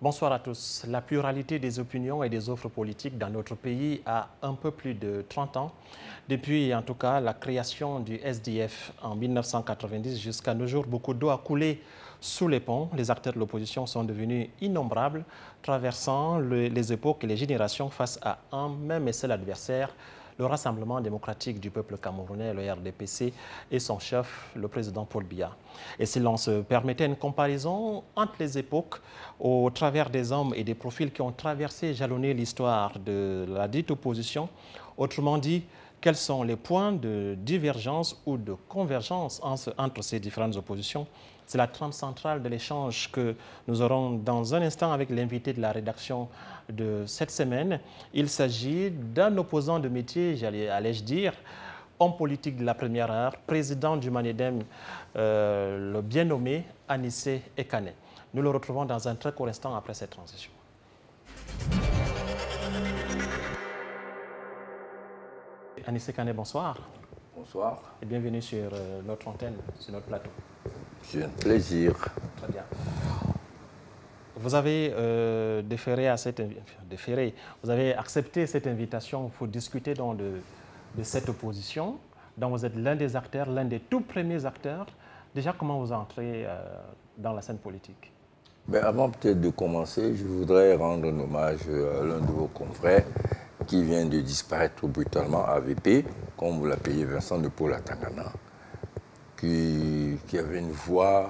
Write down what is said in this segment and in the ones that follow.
Bonsoir à tous. La pluralité des opinions et des offres politiques dans notre pays a un peu plus de 30 ans. Depuis, en tout cas, la création du SDF en 1990 jusqu'à nos jours, beaucoup d'eau a coulé sous les ponts. Les acteurs de l'opposition sont devenus innombrables, traversant les époques et les générations face à un même et seul adversaire, le Rassemblement démocratique du peuple camerounais, le RDPC, et son chef, le président Paul Biya. Et si l'on se permettait une comparaison entre les époques, au travers des hommes et des profils qui ont traversé et jalonné l'histoire de la dite opposition, autrement dit, quels sont les points de divergence ou de convergence entre ces différentes oppositions? C'est la trame centrale de l'échange que nous aurons dans un instant avec l'invité de la rédaction de cette semaine. Il s'agit d'un opposant de métier, allais-je dire, homme politique de la première heure, président du Manedem, le bien nommé Anissé Ekane. Nous le retrouvons dans un très court instant après cette transition. Anissé Ekane, bonsoir. Bonsoir. Et bienvenue sur notre antenne, sur notre plateau. C'est un plaisir. Très bien. Vous avez vous avez accepté cette invitation pour discuter donc de cette opposition, dont vous êtes l'un des acteurs, l'un des tout premiers acteurs. Déjà, comment vous entrez dans la scène politique? Mais avant peut-être de commencer, je voudrais rendre un hommage à l'un de vos confrères qui vient de disparaître brutalement, AVP, comme vous l'appelez, Vincent de Paul Atangana, qui avait une voix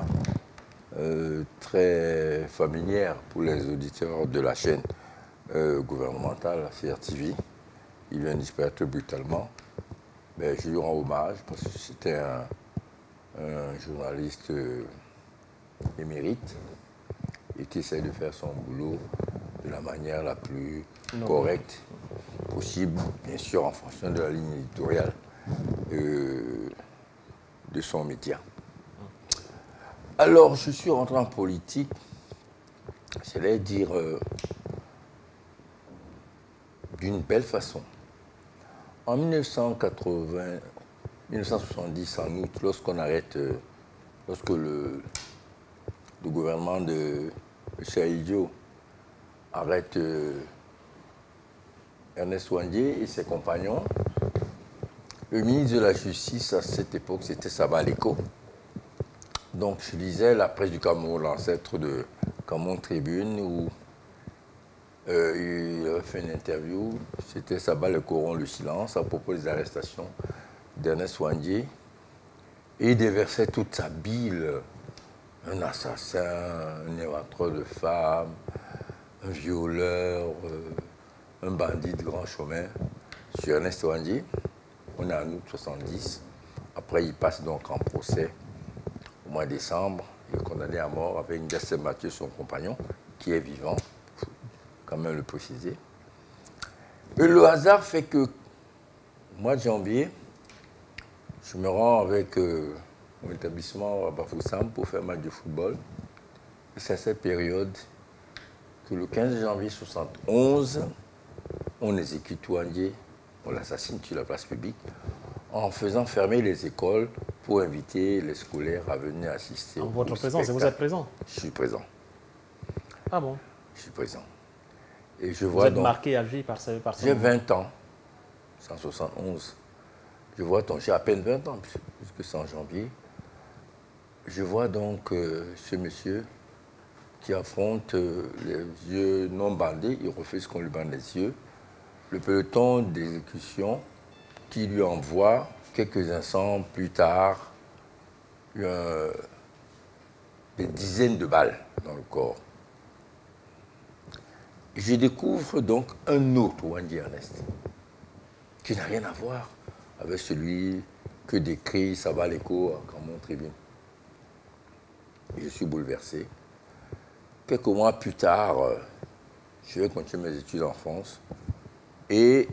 très familière pour les auditeurs de la chaîne gouvernementale, CRTV. Il vient de disparaître brutalement. Mais je lui rends hommage parce que c'était un journaliste émérite et qui essaie de faire son boulot de la manière la plus correcte possible, bien sûr en fonction de la ligne éditoriale de son métier. Alors, je suis rentré en politique, j'allais dire, d'une belle façon. En 1970, en août, lorsque le gouvernement de Saïdio arrête Ernest Ouandié et ses compagnons, le ministre de la Justice à cette époque, c'était Saba Aleko. Donc je lisais la presse du Cameroun, l'ancêtre de Cameroun Tribune, où il avait fait une interview. C'était Saba Aleko rompt le silence à propos des arrestations d'Ernest Ouandié. Et il déversait toute sa bile. Un assassin, un éventreur de femmes, un violeur, un bandit de grand chemin sur Ernest Ouandié. On est en août 70. Après, il passe donc en procès au mois de décembre. Il est condamné à mort avec Ngassem Mathieu, son compagnon, qui est vivant, il faut quand même le préciser. Et le hasard fait que, au mois de janvier, je me rends avec mon établissement à Bafoussam pour faire un match de football. Et c'est à cette période que le 15 janvier 71, on exécute Ouandié, on l'assassine sur la place publique, en faisant fermer les écoles pour inviter les scolaires à venir assister. En votre présence, et vous êtes présent? Je suis présent. Ah bon? Je suis présent. Et je Vous vois êtes donc, marqué à vie par ce j'ai moment. 20 ans, 171. Je vois donc, j'ai à peine 20 ans, puisque c'est en janvier. Je vois donc ce monsieur qui affronte les yeux non bandés, il refuse qu'on lui bande les yeux. Le peloton d'exécution qui lui envoie quelques instants plus tard des dizaines de balles dans le corps. Je découvre donc un autre Ouandié Ernest qui n'a rien à voir avec celui que décrit Saba Aleko à Cameroun Tribune. Je suis bouleversé. Quelques mois plus tard, je vais continuer mes études en France et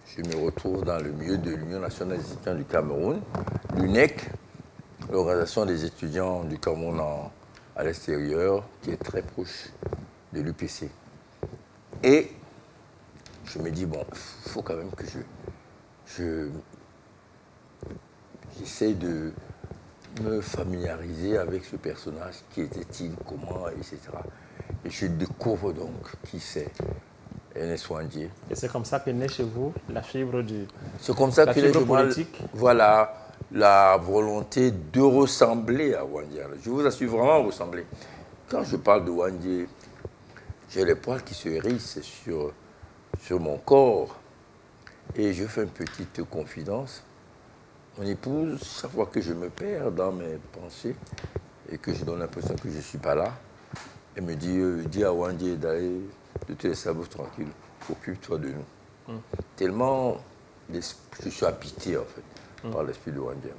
je me retrouve dans le milieu de l'Union nationale des étudiants du Cameroun, l'UNEC, l'organisation des étudiants du Cameroun à l'extérieur, qui est très proche de l'UPC. Et je me dis, bon, il faut quand même que j'essaie de me familiariser avec ce personnage, qui était-il, comment, etc. Et je découvre donc qui c'est, Ernest Ouandjé. Et c'est comme ça que naît chez vous la fibre C'est comme ça que fibre politique. Voilà, la volonté de ressembler à Ouandjé. Je vous assure vraiment ressembler. Quand je parle de Ouandjé, j'ai les poils qui se hérissent sur mon corps. Et je fais une petite confidence. Mon épouse, chaque fois que je me perds dans mes pensées et que je donne l'impression que je ne suis pas là, elle me dit, dis à Ouandjé d'aller, de te laisser tranquille, occupe-toi de nous. Tellement, je suis habité en fait par l'esprit de Ouandjé.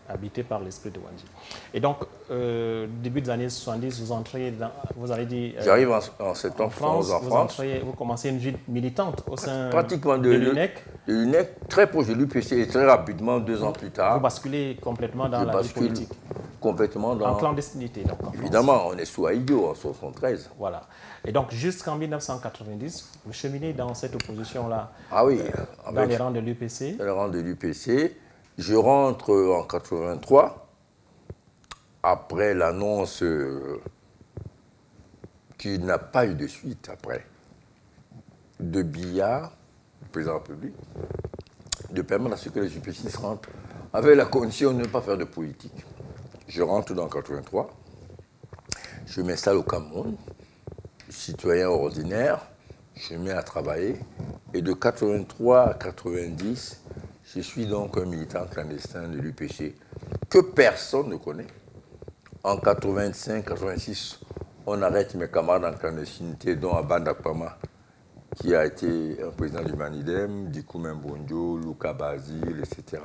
Habité par l'esprit de Ouandjé. Et donc, début des années 70, vous entrez dans, vous avez dit... J'arrive en septembre France, 11 en France. Vous commencez une vie militante au sein pratiquement de l'UNEC. De l'UNEC, très proche de l'UPC, et très rapidement, 2 ans plus tard. Vous basculez complètement dans la vie politique. Complètement dans... En clandestinité, donc. Évidemment, on est sous Aïdio en 1973. Voilà. Et donc, jusqu'en 1990, vous cheminez dans cette opposition-là. Ah oui. Dans les rangs de l'UPC. Dans les rangs de l'UPC. Je rentre en 83, après l'annonce qui n'a pas eu de suite après, de Biya, le président de la République, de permettre à ce que les UPC rentrent avec la condition de ne pas faire de politique. Je rentre dans 83, je m'installe au Cameroun, citoyen ordinaire, je me mets à travailler, et de 83 à 90, je suis donc un militant clandestin de l'UPC que personne ne connaît. En 85-86, on arrête mes camarades en clandestinité, dont Abanda Pama, qui a été un président du Manidem, Dikou Mbonjo, Luka Bazil, etc.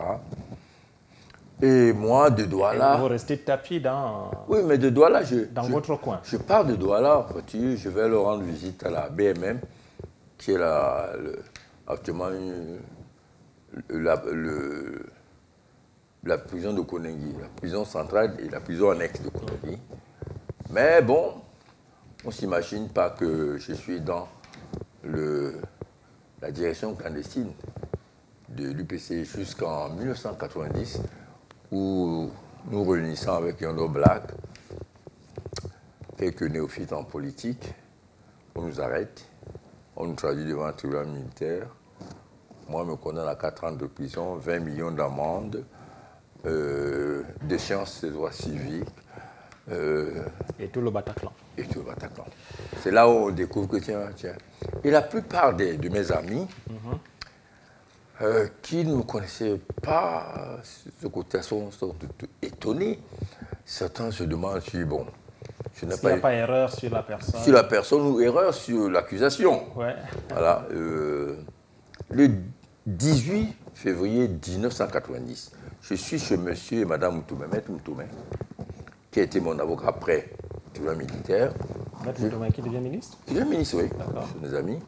Et moi, de Douala... Et vous restez tapis dans... Oui, mais de Douala, votre coin. Je pars de Douala, en fait, je vais leur rendre visite à la BMM, qui est actuellement la prison de Koningui, la prison centrale et la prison annexe de Koningui. Mais bon, on ne s'imagine pas que je suis dans la direction clandestine de l'UPC jusqu'en 1990, où nous réunissons avec Yondo Black, quelques néophytes en politique, on nous arrête, on nous traduit devant un tribunal militaire. Moi, on me condamne à 4 ans de prison, 20 millions d'amendes, d'échéance des droits civiques. Et tout le Bataclan. Et tout le Bataclan. C'est là où on découvre que, tiens. Et la plupart de mes amis, qui ne me connaissaient pas, ce côté sont étonnés. Certains se demandent si, bon, il n'y a pas erreur sur la personne. Sur la personne ou erreur sur l'accusation. Ouais. Voilà. Le 18 février 1990, je suis chez monsieur et madame Moutoumé, Maître Moutoumé, qui a été mon avocat après le militaire. Maître Moutoumé qui devient ministre? Il devient ministre, oui. Chez mes amis.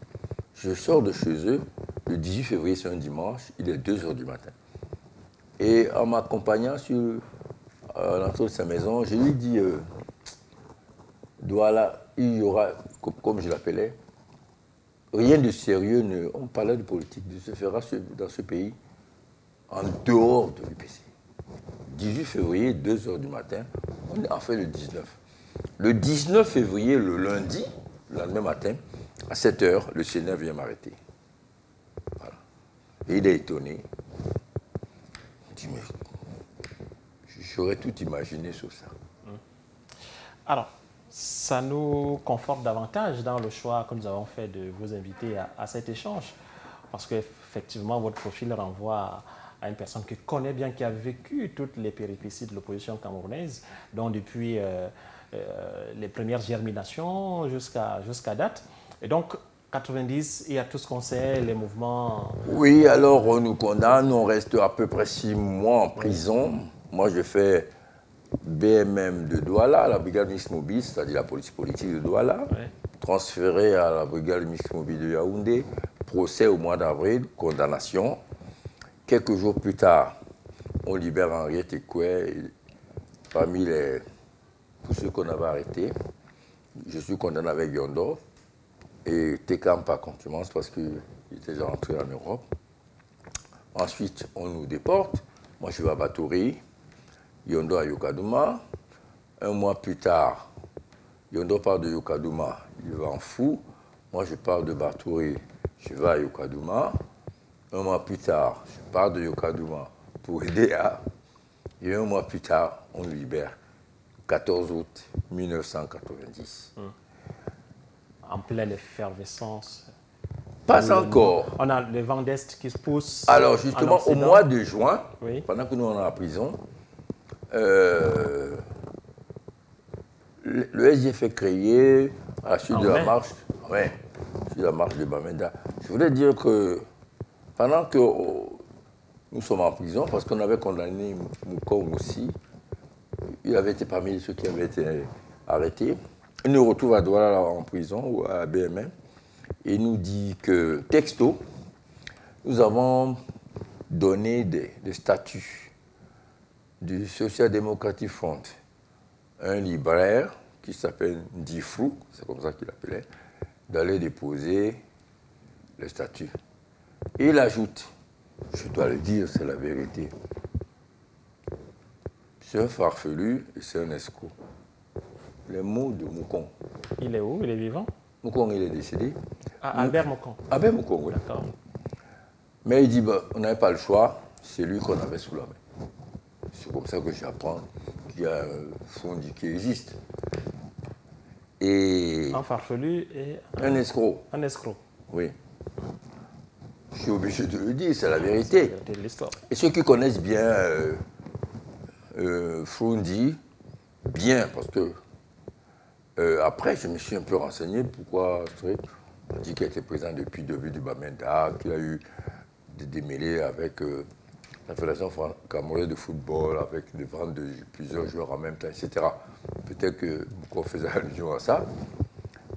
Je sors de chez eux le 18 février, c'est un dimanche, il est 2 h du matin. Et en m'accompagnant à l'entrée de sa maison, je lui dis, Douala, il y aura, comme je l'appelais, rien de sérieux, on parlait de politique, de se fera dans ce pays en dehors de l'UPC. 18 février, 2 h du matin, on est en fait le 19. Le 19 février, le lundi, le lendemain matin, à 7 h, le Sénat vient m'arrêter. Voilà. Et il est étonné. Il dit, mais j'aurais tout imaginé sur ça. Alors, ça nous conforte davantage dans le choix que nous avons fait de vous inviter à cet échange. Parce qu'effectivement, votre profil renvoie à une personne qui connaît bien, qui a vécu toutes les péripéties de l'opposition camerounaise, dont depuis les premières germinations jusqu'à date. Et donc, 90, il y a tout ce qu'on sait, les mouvements... Oui, alors on nous condamne, on reste à peu près 6 mois en prison. Moi, je fais BMM de Douala, la brigade mixte mobile, c'est-à-dire la police politique de Douala, transféré à la brigade mixte mobile de Yaoundé, procès au mois d'avril, condamnation. Quelques jours plus tard, on libère Henriette Ekoué, parmi tous ceux qu'on avait arrêtés. Je suis condamné avec Yondo et Tekam par contumace parce qu'il était déjà rentré en Europe. Ensuite, on nous déporte. Moi, je vais à Batouri, Yondo à Yokadouma. Un mois plus tard, Yondo part de Yokadouma, il va en Fou. Moi, je pars de Batouré, je vais à Yokadouma. Un mois plus tard, je pars de Yokadouma pour Edea. Et un mois plus tard, on nous libère. 14 août 1990. En pleine effervescence. Pas encore. On a le vent d'Est qui se pousse. Alors justement, au mois de juin, oui, pendant que nous on est en prison, le SDF est créé à la suite de la marche. Ouais, sur la marche de Bamenda. Je voulais dire que pendant que nous sommes en prison, parce qu'on avait condamné Moukong aussi, il avait été parmi ceux qui avaient été arrêtés. Il nous retrouve à Douala en prison, ou à BMM, et il nous dit que, texto, nous avons donné des statuts du Social Democratic Front, un libraire qui s'appelle Ndifrou, c'est comme ça qu'il l'appelait, d'aller déposer les statuts. Et il ajoute, je dois le dire, c'est la vérité, c'est un farfelu et c'est un escroc. Les mots de Moukong. Il est où? Il est vivant? Moukong, il est décédé. Ah, Albert Moukong. Albert Moukong, oui. D'accord. Mais il dit, bah, on n'avait pas le choix, c'est lui qu'on avait sous la main. C'est comme ça que j'apprends qu'il y a un Fondi qui existe. Et Un farfelu et un escroc. un escroc. Oui. Je suis obligé de le dire, c'est la vérité. C'est l'histoire. Et ceux qui connaissent bien Fondi, bien, parce que après, je me suis un peu renseigné pourquoi on dit qu'il était présent depuis le début du Bamenda, qu'il a eu des démêlés avec la Fédération camerounaise de football, avec des ventes de plusieurs joueurs en même temps, etc. Peut-être que beaucoup faisaient allusion à ça.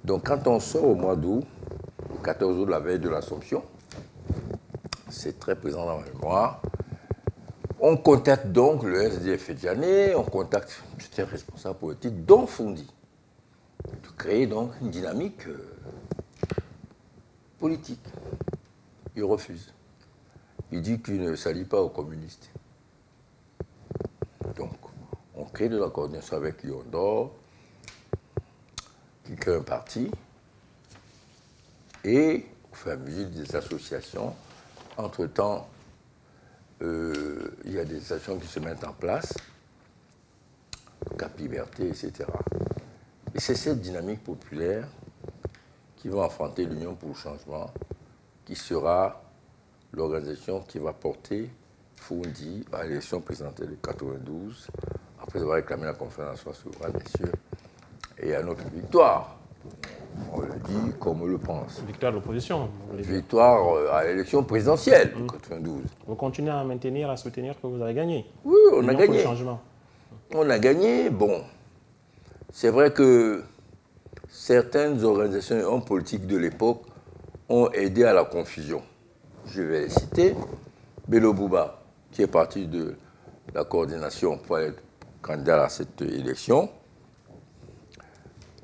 Donc quand on sort au mois d'août, le 14 août, la veille de l'Assomption, c'est très présent dans ma mémoire, on contacte donc le SDF Djané, on contacte certains responsables politiques, dont Fondi, de créer donc une dynamique politique. Il refuse. Il dit qu'il ne s'allie pas aux communistes. Donc, on crée de la coordination avec Yondo, qui crée un parti, et au fur et à mesure des associations. Entre-temps, il y a des associations qui se mettent en place, Cap Liberté, etc. Et c'est cette dynamique populaire qui va affronter l'Union pour le changement, qui sera l'organisation qui va porter Fondi à l'élection présidentielle de 92, après avoir réclamé la conférence souveraine, bien sûr, et à notre victoire. On le dit comme on le pense. Victoire de l'opposition. Victoire à l'élection présidentielle de 92. Vous continuez à maintenir, à soutenir que vous avez gagné. Oui, on a gagné. On a gagné. Bon, c'est vrai que certaines organisations et hommes politiques de l'époque ont aidé à la confusion. Je vais les citer. Bello Bouba, qui est parti de la coordination pour être candidat à cette élection.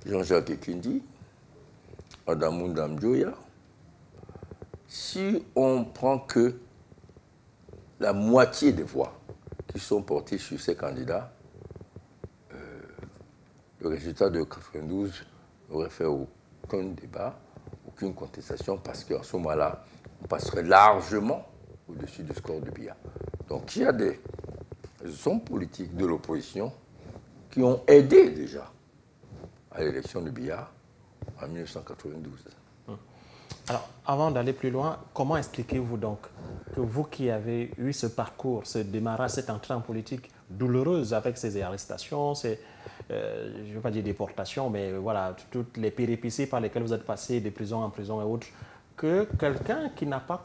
Jean-Jacques Ekindi, Adamou Ndamdjoya. Si on prend que la moitié des voix qui sont portées sur ces candidats, le résultat de 92 n'aurait fait aucun débat, aucune contestation, parce qu'à ce moment-là, on passerait largement au-dessus du score de Biya. Donc il y a des hommes politiques de l'opposition qui ont aidé déjà à l'élection de Biya en 1992. Alors, avant d'aller plus loin, comment expliquez-vous donc que vous qui avez eu ce parcours, ce démarrage, cette entrée en politique douloureuse avec ces arrestations, ces, je ne veux pas dire déportations, mais voilà, toutes les péripéties par lesquelles vous êtes passé de prison en prison et autres, que quelqu'un qui n'a pas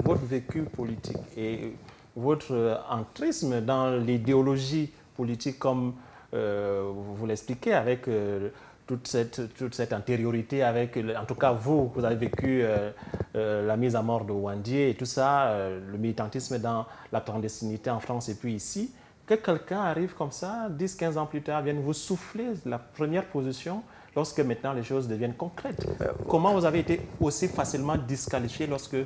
votre vécu politique et votre entrisme dans l'idéologie politique comme vous l'expliquez avec toute cette antériorité avec, en tout cas vous avez vécu la mise à mort de Wandié et tout ça, le militantisme dans la clandestinité en France et puis ici, que quelqu'un arrive comme ça, 10-15 ans plus tard, vienne vous souffler la première position lorsque maintenant les choses deviennent concrètes. Comment vous avez été aussi facilement disqualifié lorsque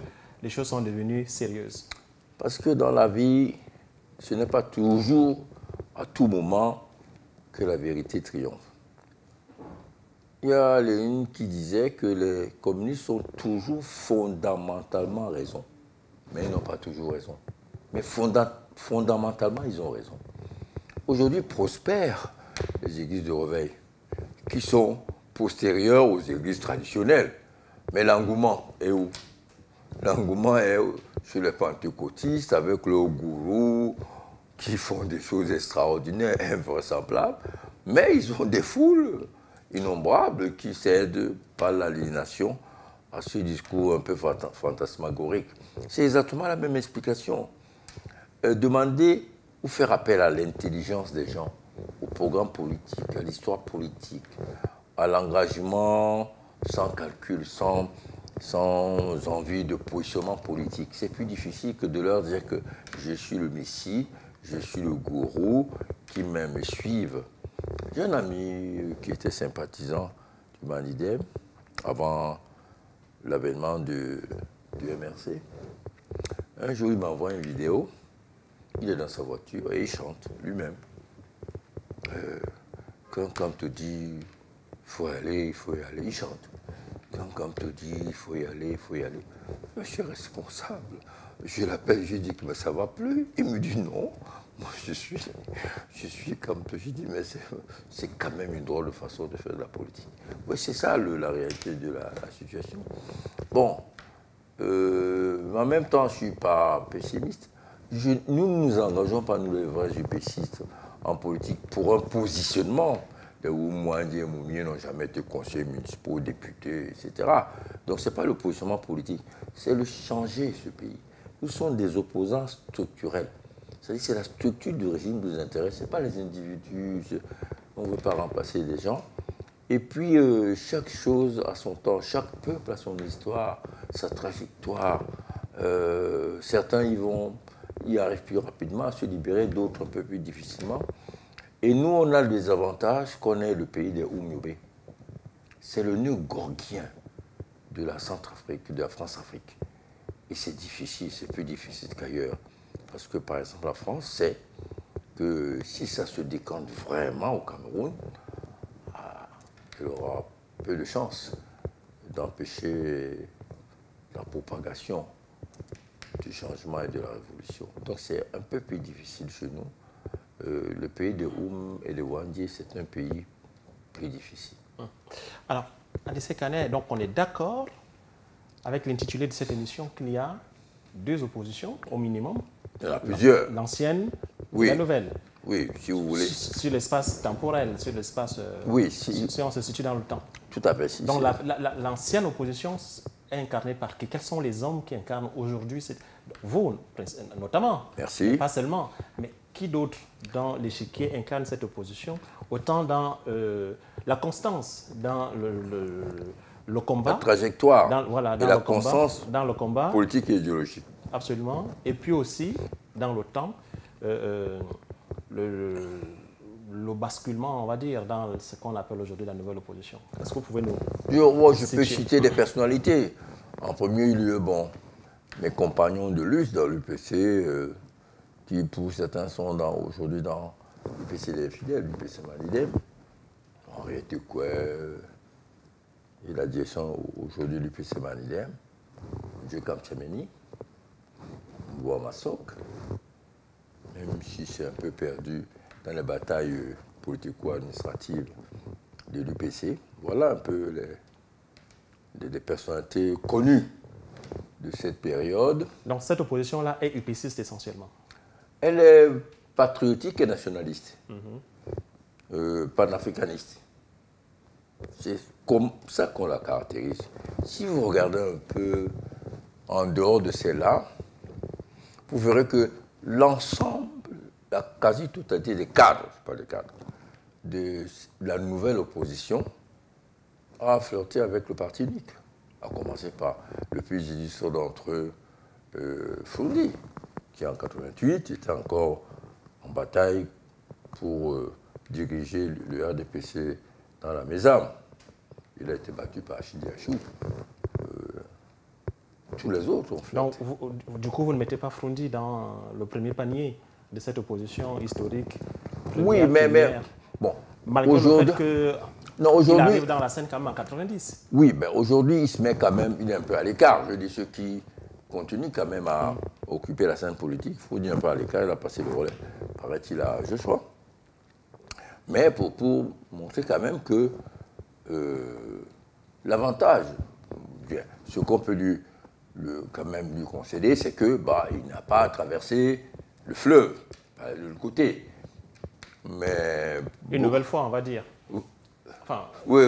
les choses sont devenues sérieuses? Parce que dans la vie, ce n'est pas toujours, à tout moment, que la vérité triomphe. il y a Lénine qui disait que les communistes ont toujours fondamentalement raison. Mais ils n'ont pas toujours raison. Mais fondamentalement, ils ont raison. Aujourd'hui, prospèrent les églises de réveil, qui sont postérieures aux églises traditionnelles. Mais l'engouement est où? L'engouement est chez les pentecôtistes, avec leurs gourous, qui font des choses extraordinaires, invraisemblables. Mais ils ont des foules innombrables qui cèdent par l'aliénation à ce discours un peu fantasmagorique. C'est exactement la même explication. Demander ou faire appel à l'intelligence des gens, au programme politique, à l'histoire politique, à l'engagement sans calcul, sans envie de positionnement politique. C'est plus difficile que de leur dire que je suis le Messie, je suis le gourou, qui me suivent. J'ai un ami qui était sympathisant du Manidem avant l'avènement du MRC. Un jour, il m'envoie une vidéo. Il est dans sa voiture et il chante lui-même. Quand te dit il faut y aller, il chante. Quand te dit il faut y aller, il faut y aller. Je suis responsable. Je l'appelle, je dis que mais ça ne va plus. Il me dit non. Moi, je suis comme je dis, mais c'est quand même une drôle de façon de faire de la politique. Oui, c'est ça la réalité de la situation. Bon, en même temps, je ne suis pas pessimiste. Nous ne nous engageons pas, nous les vrais UPCistes, en politique pour un positionnement. Les Oumouandi et Moumié n'ont jamais été conseillers municipaux, députés, etc. Donc ce n'est pas le positionnement politique, c'est le changer ce pays. Nous sommes des opposants structurels. C'est-à-dire que c'est la structure du régime qui nous intéresse, ce n'est pas les individus. On ne veut pas remplacer les gens. Et puis, chaque chose a son temps, chaque peuple a son histoire, sa trajectoire. Certains y arrivent plus rapidement à se libérer, d'autres un peu plus difficilement. Et nous, on a des avantages qu'on est le pays des Oumioubé. C'est le nœud gorgien de la Centrafrique, de la France-Afrique. Et c'est difficile, c'est plus difficile qu'ailleurs. Parce que, par exemple, la France sait que si ça se décante vraiment au Cameroun, elle aura peu de chances d'empêcher la propagation du changement et de la révolution. Donc c'est un peu plus difficile chez nous. Le pays de Oum et de Wandji, c'est un pays plus difficile. Alors, Adissé Kane, donc on est d'accord avec l'intitulé de cette émission qu'il y a deux oppositions au minimum. Il y en a plusieurs. L'ancienne oui. et la nouvelle. Oui, si vous voulez. Sur l'espace temporel, sur l'espace... oui, si on se situe dans le temps. Tout à fait. Si, donc l'ancienne opposition est incarnée par qui? Quels sont les hommes qui incarnent aujourd'hui vous, notamment. Merci. Pas seulement. Mais qui d'autre dans l'échiquier incarne cette opposition? Autant dans la constance, dans le combat. La trajectoire. Dans et la constance dans le combat. Politique et idéologique. Absolument. Et puis aussi, dans le temps, le basculement, on va dire, dans ce qu'on appelle aujourd'hui la nouvelle opposition. Est-ce que vous pouvez nous... Je peux citer des personnalités. En premier lieu, bon, mes compagnons de lutte dans l'UPC, qui pour certains sont aujourd'hui dans l'UPC des fidèles, l'UPC Manidem. Henri Tekoué, et la direction aujourd'hui de l'UPC Manidem. Dieu Kamtchameni, Mboua Massok, même si c'est un peu perdu dans les batailles politico-administratives de l'UPC. Voilà un peu les personnalités connues de cette période. Donc cette opposition-là est UPCiste essentiellement? Elle est patriotique et nationaliste, panafricaniste. C'est comme ça qu'on la caractérise. Si vous regardez un peu en dehors de celle-là, vous verrez que l'ensemble, la quasi-totalité des cadres, pas des cadres, de la nouvelle opposition a flirté avec le parti unique. À commencer par le plus illustre d'entre eux, Foundi, qui en 1988 était encore en bataille pour diriger le RDPC dans la Mézam. Il a été battu par Achidi Achou. Tous les autres ont flirté. Donc, du coup, vous ne mettez pas Foundi dans le premier panier de cette opposition historique? Oui, mais bon, malgré le fait que Non, aujourd'hui, il arrive dans la scène quand même en 90. Oui, mais aujourd'hui, il se met quand même, il est un peu à l'écart. Je dis ceux qui continuent quand même à occuper la scène politique, il faut dire un peu à l'écart, il a passé le relais, paraît-il, à Joshua. Mais pour montrer quand même que l'avantage, ce qu'on peut quand même lui concéder, c'est que il n'a pas traversé le fleuve, de l'autre côté. Mais une nouvelle fois, on va dire. Enfin, oui,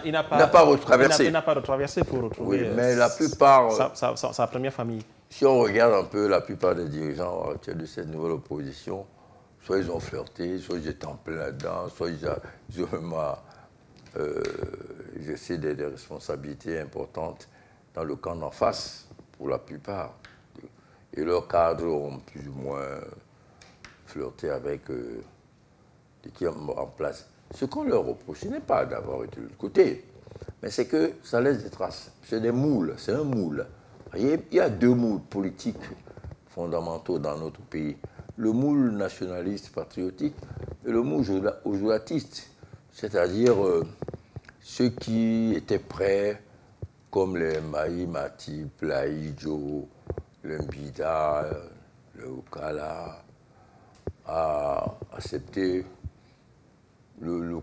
il n'a pas retraversé. Il n'a pas retraversé pour retrouver mais la plupart, sa première famille. Si on regarde un peu la plupart des dirigeants actuels de cette nouvelle opposition, soit ils ont flirté, soit ils étaient en plein là-dedans, soit ils ont vraiment exercé des responsabilités importantes dans le camp d'en face, pour la plupart. Et leurs cadres ont plus ou moins flirté avec qui en place. Ce qu'on leur reproche, ce n'est pas d'avoir été de l'autre côté, mais c'est que ça laisse des traces. C'est des moules, c'est un moule. Il y a deux moules politiques fondamentaux dans notre pays. Le moule nationaliste patriotique et le moule ojoulatiste, c'est-à-dire ceux qui étaient prêts, comme les Mahi Matip, Laïdjo, le Mbida, le Okala, à accepter le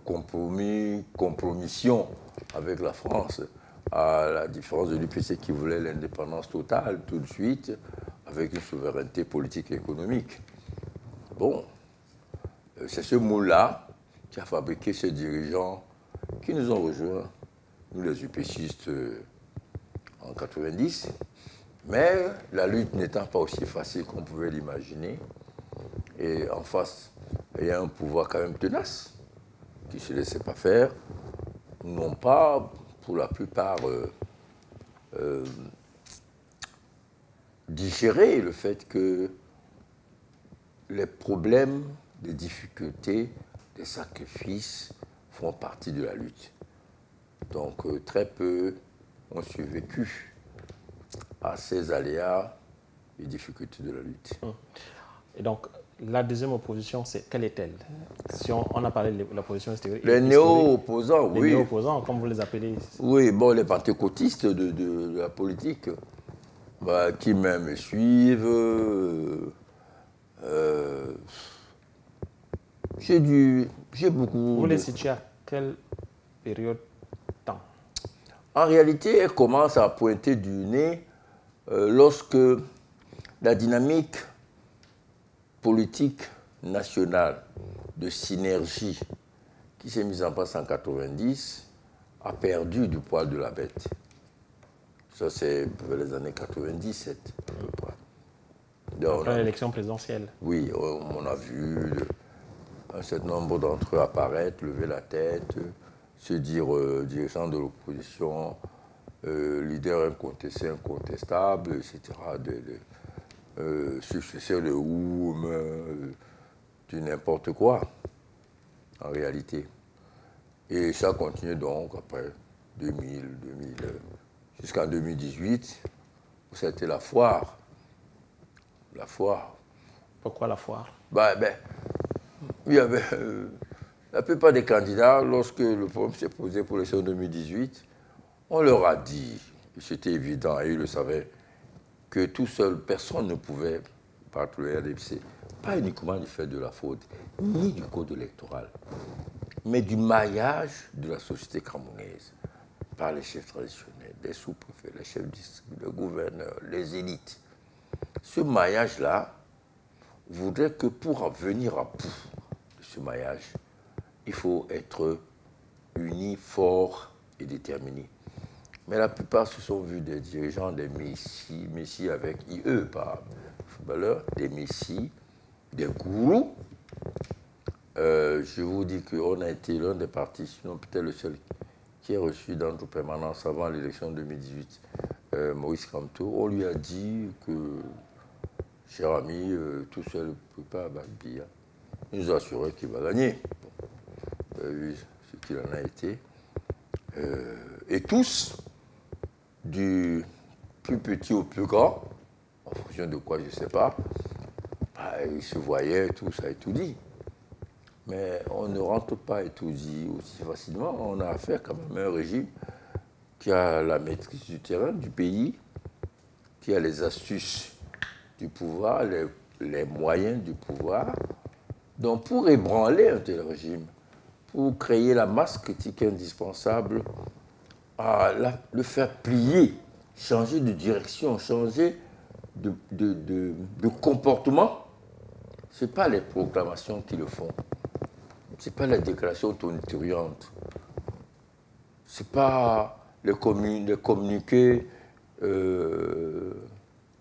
compromission avec la France, à la différence de l'UPC qui voulait l'indépendance totale tout de suite, avec une souveraineté politique et économique. Bon, c'est ce moule-là qui a fabriqué ces dirigeants qui nous ont rejoints, nous les UPCistes, en 90. Mais la lutte n'étant pas aussi facile qu'on pouvait l'imaginer, et en face, il y a un pouvoir quand même tenace, qui ne se laissait pas faire, n'ont pas, pour la plupart, digéré le fait que les problèmes, les difficultés, les sacrifices font partie de la lutte. Donc très peu ont survécu à ces aléas et difficultés de la lutte. Et donc, la deuxième opposition, quelle est-elle? Si on a parlé de l'opposition historique. Les néo-opposants, oui. Les néo-opposants, comme vous les appelez. Oui, bon, les pentecôtistes de la politique, qui même me suivent. J'ai beaucoup... Vous les situez à quelle période de temps? En réalité, elle commence à pointer du nez lorsque la dynamique politique nationale de synergie qui s'est mise en place en 90 a perdu du poil de la bête. Ça, c'est vers les années 97, à peu près. Après l'élection présidentielle. Oui, on a vu un certain nombre d'entre eux apparaître, lever la tête, se dire dirigeants de l'opposition, leader incontesté, incontestable, etc. Successeur de Oum, du n'importe quoi, en réalité. Et ça continue donc après 2000, jusqu'en 2018, où c'était la foire. La foire. Pourquoi la foire? Il y avait la plupart des candidats, lorsque le problème s'est posé pour l'élection 2018, on leur a dit, c'était évident, et ils le savaient, que tout seul, personne ne pouvait battre le RDPC, pas uniquement du fait de la faute, ni du code électoral, mais du maillage de la société camerounaise par les chefs traditionnels, les sous-préfets, les chefs districts, les gouverneurs, les élites. Ce maillage-là voudrait que pour venir à bout de ce maillage, il faut être unis, forts et déterminés. Mais la plupart se sont vus des dirigeants, des messies avec IE, pas footballeurs, des messies, des gourous. Je vous dis qu'on a été l'un des partis, sinon peut-être le seul, qui est reçu dans notre permanence avant l'élection 2018, Maurice Kamto. On lui a dit que, cher ami, tout seul ne peut pas battre Biya. Il nous a assuré qu'il va gagner. Vous avez vu ce qu'il en a été. Et tous, du plus petit au plus grand, en fonction de quoi, je ne sais pas, ils se voyaient, tout ça et tout dit. Mais on ne rentre pas étourdi aussi facilement. On a affaire quand même à un régime qui a la maîtrise du terrain, du pays, qui a les astuces du pouvoir, les moyens du pouvoir. Donc pour ébranler un tel régime, pour créer la masse critique indispensable, à le faire plier, changer de direction, changer de comportement, ce n'est pas les proclamations qui le font. Ce n'est pas la déclaration tonitruante. Ce n'est pas les communiqués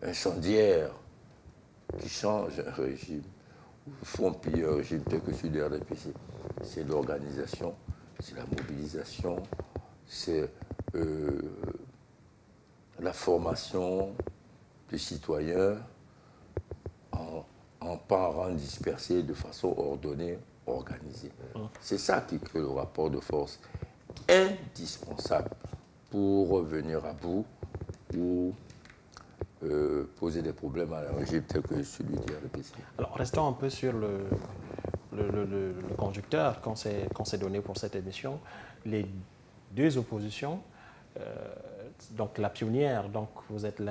incendiaires qui changent un régime, ou font piller un régime tel que celui de RDPC. C'est l'organisation, c'est la mobilisation, c'est la formation des citoyens en parents dispersés de façon ordonnée, organisée. C'est ça qui crée le rapport de force indispensable pour revenir à bout ou poser des problèmes à un régime tel que celui du RDPC. Alors, restons un peu sur le conducteur qu'on s'est donné pour cette émission. Les deux oppositions, donc la pionnière, donc vous êtes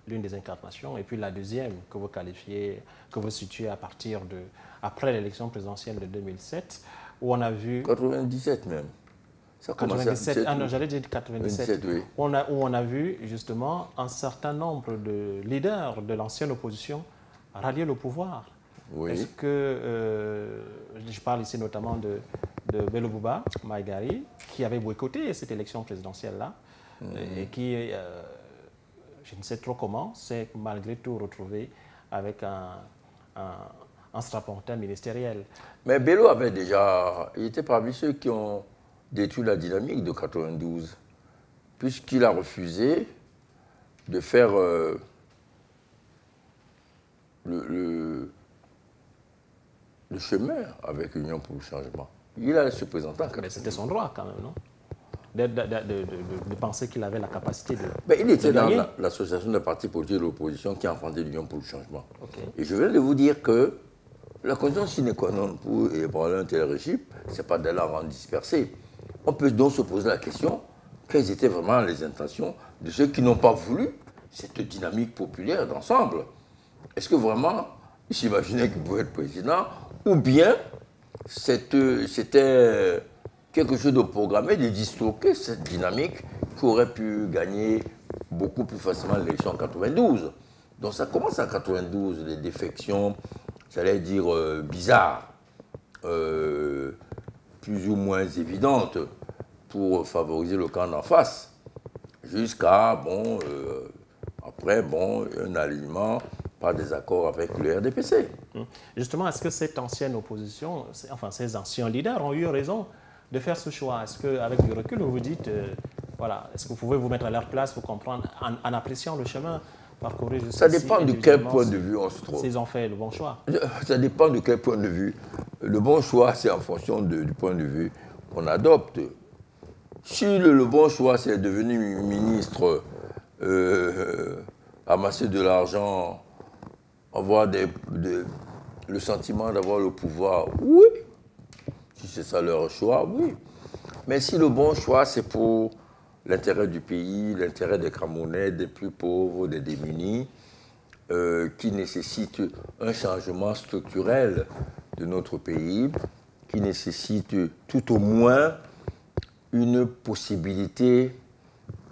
l'une des incarnations, et puis la deuxième que vous qualifiez, que vous situez à partir de, après l'élection présidentielle de 2007, où on a vu... 97 même. Ça 97, ah non, j'allais dire 97, 27, oui. où on a vu justement un certain nombre de leaders de l'ancienne opposition rallier le pouvoir. Oui. Est-ce que, je parle ici notamment de Bello Bouba Maïgari, qui avait boycotté cette élection présidentielle-là, et qui, je ne sais trop comment, s'est malgré tout retrouvé avec un strapontin ministériel. Mais Bello avait déjà, il était parmi ceux qui ont détruit la dynamique de 92, puisqu'il a refusé de faire le chemin avec l'Union pour le changement. Il allait se présenter en 92. Mais c'était son droit quand même, non? De penser qu'il avait la capacité de... Mais il était dans gagner. l'association de partis politiques de l'opposition qui a enfranti l'Union pour le changement. Okay. Et je viens de vous dire que la condition sine qua non pour ébranler un tel régime, ce n'est pas de la rendre dispersé. On peut donc se poser la question, quelles étaient vraiment les intentions de ceux qui n'ont pas voulu cette dynamique populaire d'ensemble? Est-ce que vraiment, ils s'imaginaient qu'ils pouvaient être président, ou bien c'était quelque chose de programmé, de disloquer cette dynamique qui aurait pu gagner beaucoup plus facilement l'élection en 92. Donc ça commence en 92, les défections, j'allais dire bizarres, plus ou moins évidentes pour favoriser le camp d'en face, jusqu'à, bon, après, bon, un alignement par des accords avec le RDPC. Justement, est-ce que cette ancienne opposition, enfin ces anciens leaders ont eu raison de faire ce choix? Est-ce qu'avec du recul, vous vous dites, voilà, est-ce que vous pouvez vous mettre à leur place pour comprendre, en appréciant le chemin parcouru jusqu'ici? Ça dépend de quel point de vue on se trouve. S'ils ont fait le bon choix. Ça dépend de quel point de vue. Le bon choix, c'est en fonction du point de vue qu'on adopte. Si le bon choix, c'est devenir ministre, amasser de l'argent, avoir le sentiment d'avoir le pouvoir, oui. Si c'est ça leur choix, oui. Mais si le bon choix, c'est pour l'intérêt du pays, l'intérêt des Camerounais, des plus pauvres, des démunis, qui nécessite un changement structurel de notre pays, qui nécessite tout au moins une possibilité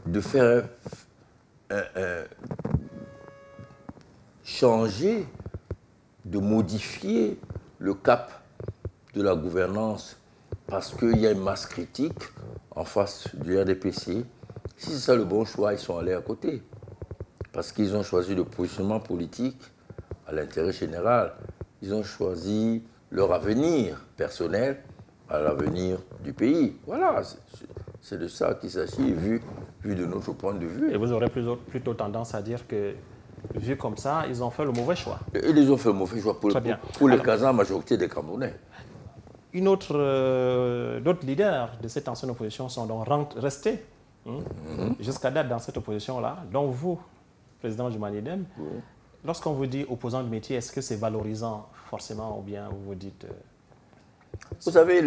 de faire changer, de modifier le cap de la gouvernance parce qu'il y a une masse critique en face du RDPC. Si c'est ça le bon choix, ils sont allés à côté. Parce qu'ils ont choisi le positionnement politique à l'intérêt général. Ils ont choisi leur avenir personnel à l'avenir du pays. Voilà, c'est de ça qu'il s'agit, vu de notre point de vue. Et vous aurez plutôt tendance à dire que, vu comme ça, ils ont fait le mauvais choix. Et ils ont fait le mauvais choix pour l'écrasante majorité des Camerounais. D'autres leaders de cette ancienne opposition sont donc restés jusqu'à date dans cette opposition-là, dont vous, président du Manidem. Lorsqu'on vous dit opposant de métier, est-ce que c'est valorisant forcément ou bien vous vous dites... Vous savez,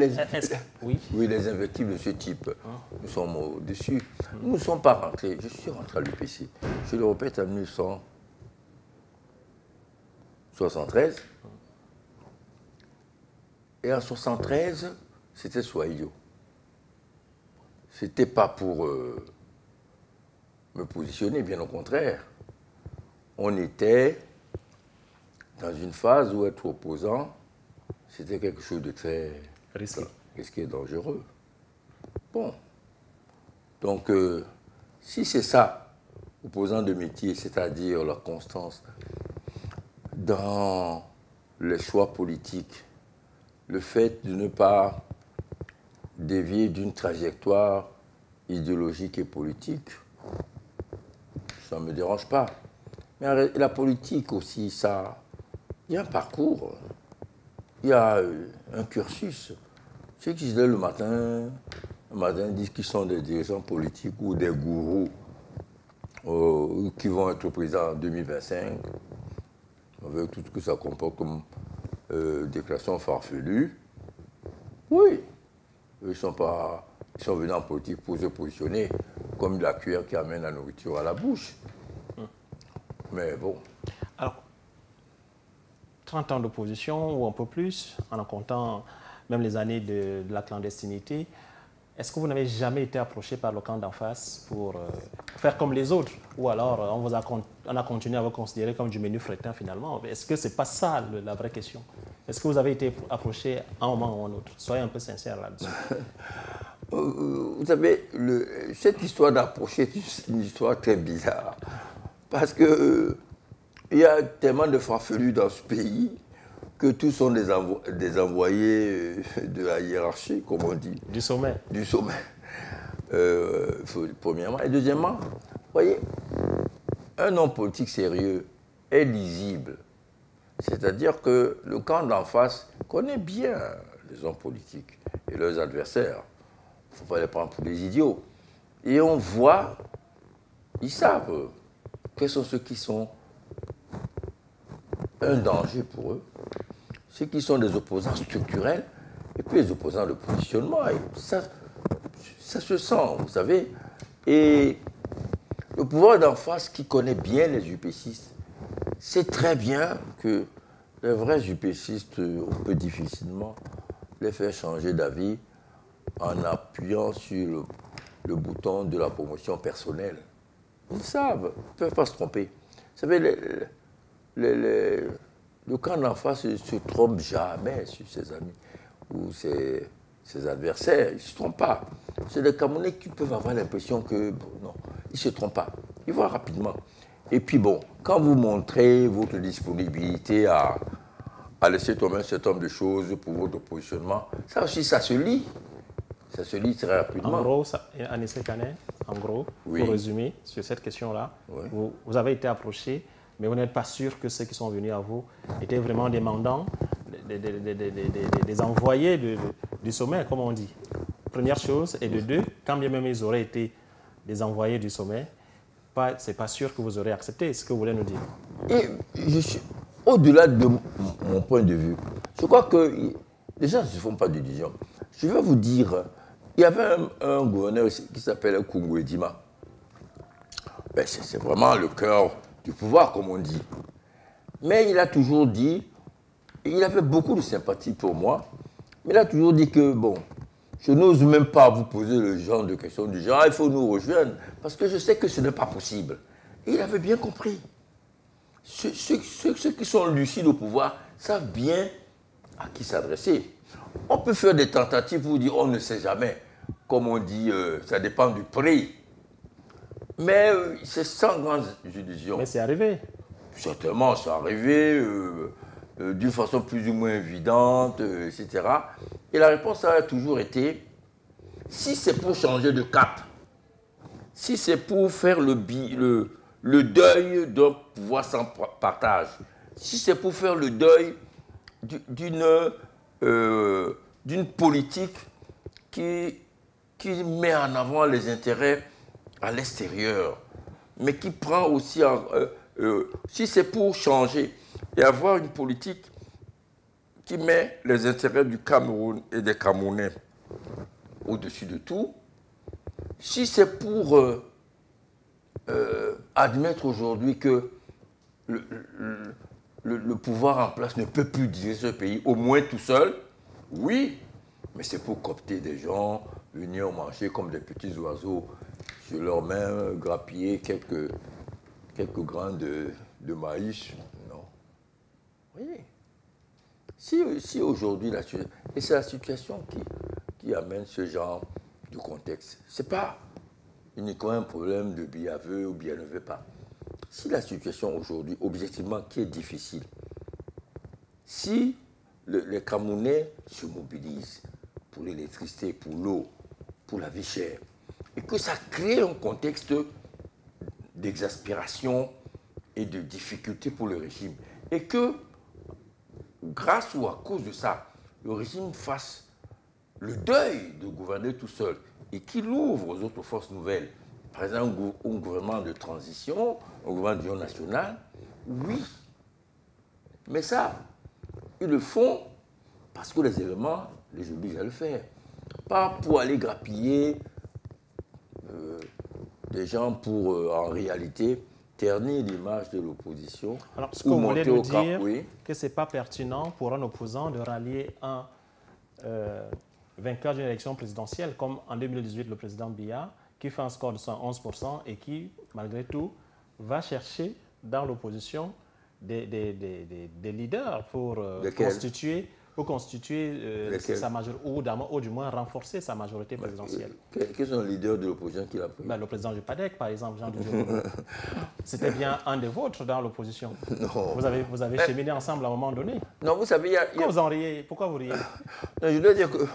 oui. Oui, les invectives de ce type, nous sommes au-dessus. Nous ne sommes pas rentrés. Je suis rentré à l'UPC. Je le répète, en 1973. Et en 1973, c'était Swahilio. Ce n'était pas pour me positionner, bien au contraire. On était dans une phase où être opposant, c'était quelque chose de très risqué et dangereux. Bon. Donc, si c'est ça, opposant de métier, c'est-à-dire la constance dans les choix politiques, le fait de ne pas dévier d'une trajectoire idéologique et politique, ça ne me dérange pas. Mais la politique aussi, ça, il y a un parcours, il y a un cursus. Ceux qui se lèvent le matin disent qu'ils sont des dirigeants politiques ou des gourous qui vont être présidents en 2025, avec tout ce que ça comporte comme déclaration farfelue. Oui, ils sont venus en politique pour se positionner comme la cuillère qui amène la nourriture à la bouche. Mais bon. Alors, 30 ans d'opposition ou un peu plus, en comptant même les années de la clandestinité, est-ce que vous n'avez jamais été approché par le camp d'en face pour faire comme les autres? Ou alors on a continué à vous considérer comme du menu fretin finalement? Est-ce que ce n'est pas ça la vraie question? Est-ce que vous avez été approché à un moment ou à un autre? Soyez un peu sincère là-dessus. Vous savez, cette histoire d'approcher est une histoire très bizarre. Parce que il y a tellement de farfelus dans ce pays que tous sont des envoyés de la hiérarchie, comme on dit. Du sommet. Du sommet. Premièrement. Et deuxièmement, vous voyez, un homme politique sérieux est lisible. C'est-à-dire que le camp d'en face connaît bien les hommes politiques et leurs adversaires. Il ne faut pas les prendre pour des idiots. Et on voit, ils savent quels sont ceux qui sont un danger pour eux, ceux qui sont des opposants structurels, et puis les opposants de positionnement. Et ça se sent, vous savez. Et le pouvoir d'en face, qui connaît bien les UPCistes, sait très bien que les vrais UPCistes, on peut difficilement les faire changer d'avis en appuyant sur le bouton de la promotion personnelle. Ils savent, ils ne peuvent pas se tromper. Vous savez, le camp d'en face ne se trompe jamais sur ses amis ou ses adversaires. Ils ne se trompent pas. C'est des Camerounais qui peuvent avoir l'impression que, bon, non, ils ne se trompent pas. Ils voient rapidement. Et puis bon, quand vous montrez votre disponibilité à laisser tomber un certain nombre de choses pour votre positionnement, ça aussi, ça se lit. Ça se lit très rapidement. En gros, Anissé Kané, en gros, oui. Pour résumer sur cette question-là, oui. vous avez été approché, mais vous n'êtes pas sûr que ceux qui sont venus à vous étaient vraiment des mandants, des envoyés du sommet, comme on dit. Première chose. Et de deux, quand bien même ils auraient été des envoyés du sommet, ce n'est pas sûr que vous aurez accepté ce que vous voulez nous dire. Et je suis au-delà de mon point de vue. Je crois que les gens ne se font pas d'illusions. Je vais vous dire, il y avait un gouverneur qui s'appelle Koungou Edima. Ben, c'est vraiment le cœur du pouvoir, comme on dit. Mais il a toujours dit, il avait beaucoup de sympathie pour moi, mais il a toujours dit que, bon, je n'ose même pas vous poser le genre de questions du genre, il faut nous rejoindre, parce que je sais que ce n'est pas possible. Et il avait bien compris. Ceux qui sont lucides au pouvoir savent bien à qui s'adresser. On peut faire des tentatives pour dire on ne sait jamais. Comme on dit, ça dépend du prix. Mais c'est sans grande illusion. Mais c'est arrivé. Certainement, c'est arrivé d'une façon plus ou moins évidente, etc. Et la réponse a toujours été, si c'est pour changer de cap, si c'est pour faire le deuil d'un pouvoir sans partage, si c'est pour faire le deuil d'une politique qui met en avant les intérêts à l'extérieur, mais qui prend aussi, si c'est pour changer et avoir une politique qui met les intérêts du Cameroun et des Camerounais au-dessus de tout, si c'est pour admettre aujourd'hui que le pouvoir en place ne peut plus diriger ce pays, au moins tout seul, oui, mais c'est pour coopter des gens, venir manger comme des petits oiseaux sur leurs mains, grappiller quelques grains de maïs. Non. Oui. Si aujourd'hui, et c'est la situation qui amène ce genre de contexte. Ce n'est pas uniquement un problème de Biya veut ou Biya ne veut pas. Si la situation aujourd'hui, objectivement, qui est difficile, si les Camerounais se mobilisent pour l'électricité, pour l'eau, pour la vie chère, et que ça crée un contexte d'exaspération et de difficulté pour le régime, et que, grâce ou à cause de ça, le régime fasse le deuil de gouverner tout seul et qu'il ouvre aux autres forces nouvelles, par exemple un gouvernement de transition, un gouvernement d'union nationale, oui. Mais ça, ils le font parce que les éléments les obligent à le faire. Pas pour aller grappiller des gens pour, en réalité, ternir l'image de l'opposition. Alors, ce que vous voulez nous dire, oui, que ce n'est pas pertinent pour un opposant de rallier un vainqueur d'une élection présidentielle, comme en 2018 le président Biya, qui fait un score de 111% et qui, malgré tout, va chercher dans l'opposition des leaders pour constituer sa majorité, ou du moins renforcer sa majorité présidentielle. Quels sont les leaders de l'opposition qu'il a pris? Le président du PADEC, par exemple, Jean Dudieu. C'était bien un des vôtres dans l'opposition. Non. Vous avez cheminé ensemble à un moment donné. Non, vous savez, Pourquoi vous en riez? Pourquoi vous riez? Je dois dire que